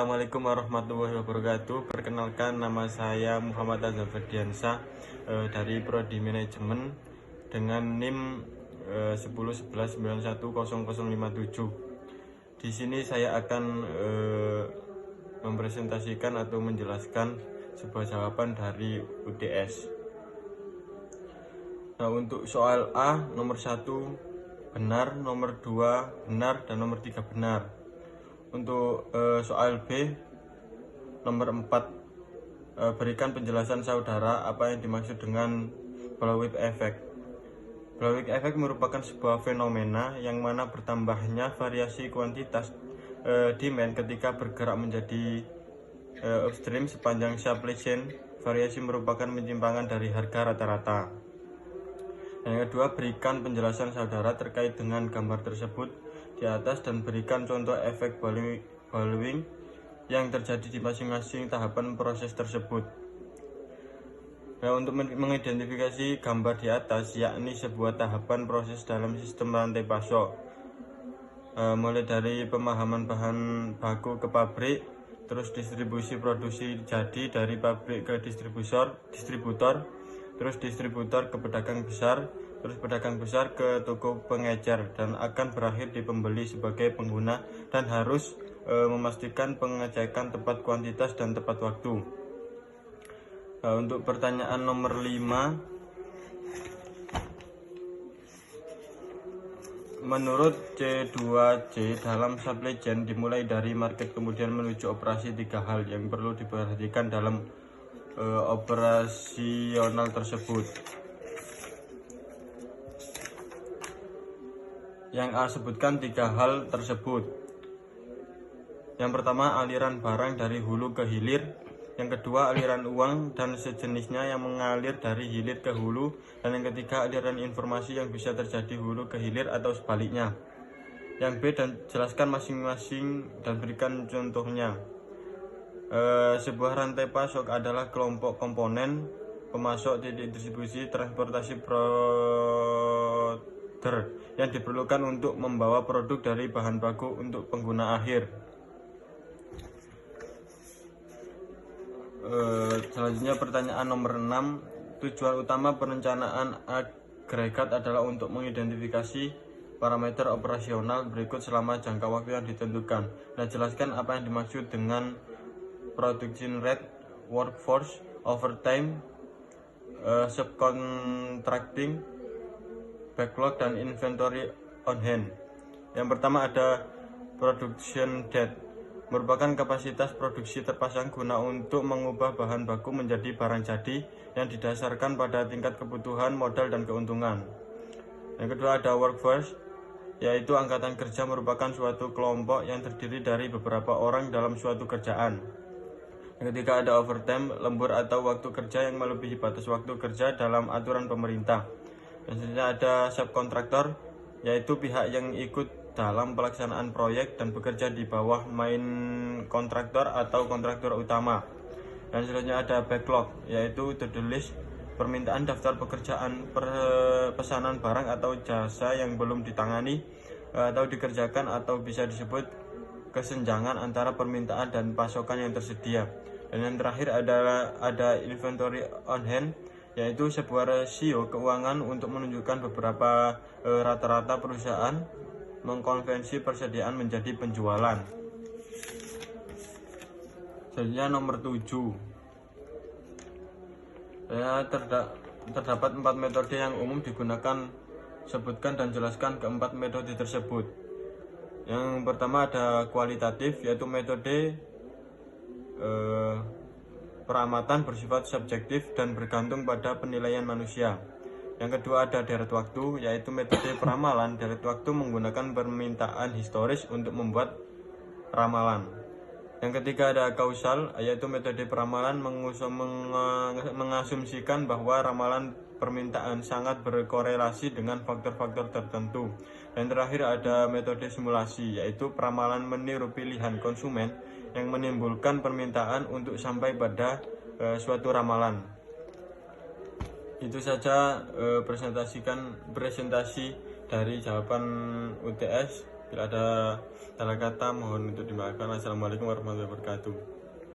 Assalamualaikum warahmatullahi wabarakatuh. Perkenalkan, nama saya Muhammad Azhar Ferdiansyah dari Prodi Manajemen dengan NIM 1011910057. Di sini saya akan mempresentasikan atau menjelaskan sebuah jawaban dari UTS. Nah, untuk soal A, nomor 1 benar, nomor 2 benar, dan nomor 3 benar. Untuk soal B, nomor 4, berikan penjelasan saudara apa yang dimaksud dengan Blowing Effect. Blowing Effect merupakan sebuah fenomena yang mana bertambahnya variasi kuantitas demand ketika bergerak menjadi upstream sepanjang supply chain. Variasi merupakan penyimpangan dari harga rata-rata. Yang kedua, berikan penjelasan saudara terkait dengan gambar tersebut di atas dan berikan contoh efek ballooning yang terjadi di masing-masing tahapan proses tersebut. Nah, untuk mengidentifikasi gambar di atas, yakni sebuah tahapan proses dalam sistem rantai pasok, mulai dari pemahaman bahan baku ke pabrik, terus distribusi produksi jadi dari pabrik ke distributor, terus distributor ke pedagang besar, terus pedagang besar ke toko pengecer, dan akan berakhir di pembeli sebagai pengguna, dan harus memastikan pengecekan tepat kuantitas dan tepat waktu. Nah, untuk pertanyaan nomor 5, menurut C2C dalam supply chain dimulai dari market kemudian menuju operasi, 3 hal yang perlu diperhatikan dalam operasional tersebut. Yang A, sebutkan 3 hal tersebut. Yang pertama, aliran barang dari hulu ke hilir. Yang kedua, aliran uang dan sejenisnya yang mengalir dari hilir ke hulu. Dan yang ketiga, aliran informasi yang bisa terjadi hulu ke hilir atau sebaliknya. Yang B, dan jelaskan masing-masing dan berikan contohnya. Sebuah rantai pasok adalah kelompok komponen, pemasok, titik distribusi, transportasi, yang diperlukan untuk membawa produk dari bahan baku untuk pengguna akhir. Selanjutnya pertanyaan nomor 6, tujuan utama perencanaan agregat adalah untuk mengidentifikasi parameter operasional berikut selama jangka waktu yang ditentukan. Nah, jelaskan apa yang dimaksud dengan production rate, workforce, overtime, subcontracting, backlog, dan inventory on hand. Yang pertama ada production date, merupakan kapasitas produksi terpasang guna untuk mengubah bahan baku menjadi barang jadi yang didasarkan pada tingkat kebutuhan, modal, dan keuntungan. Yang kedua ada workforce, yaitu angkatan kerja, merupakan suatu kelompok yang terdiri dari beberapa orang dalam suatu kerjaan. Yang ketiga ada overtime, lembur atau waktu kerja yang melebihi batas waktu kerja dalam aturan pemerintah. Selanjutnya ada subkontraktor, yaitu pihak yang ikut dalam pelaksanaan proyek dan bekerja di bawah main kontraktor atau kontraktor utama. Dan selanjutnya ada backlog, yaitu to-do list, permintaan daftar pekerjaan, pesanan barang atau jasa yang belum ditangani atau dikerjakan, atau bisa disebut kesenjangan antara permintaan dan pasokan yang tersedia. Dan yang terakhir ada inventory on hand, yaitu sebuah rasio keuangan untuk menunjukkan beberapa rata-rata perusahaan mengkonversi persediaan menjadi penjualan. Selanjutnya nomor 7, terdapat 4 metode yang umum digunakan. Sebutkan dan jelaskan keempat metode tersebut. Yang pertama ada kualitatif, yaitu metode peramatan bersifat subjektif dan bergantung pada penilaian manusia. Yang kedua ada deret waktu, yaitu metode peramalan deret waktu menggunakan permintaan historis untuk membuat ramalan. Yang ketiga ada kausal, yaitu metode peramalan mengasumsikan bahwa ramalan permintaan sangat berkorelasi dengan faktor-faktor tertentu. Dan terakhir ada metode simulasi, yaitu peramalan meniru pilihan konsumen yang menimbulkan permintaan untuk sampai pada suatu ramalan. Itu saja presentasi dari jawaban UTS. Bila ada salah kata mohon untuk dimaafkan. Assalamualaikum warahmatullahi wabarakatuh.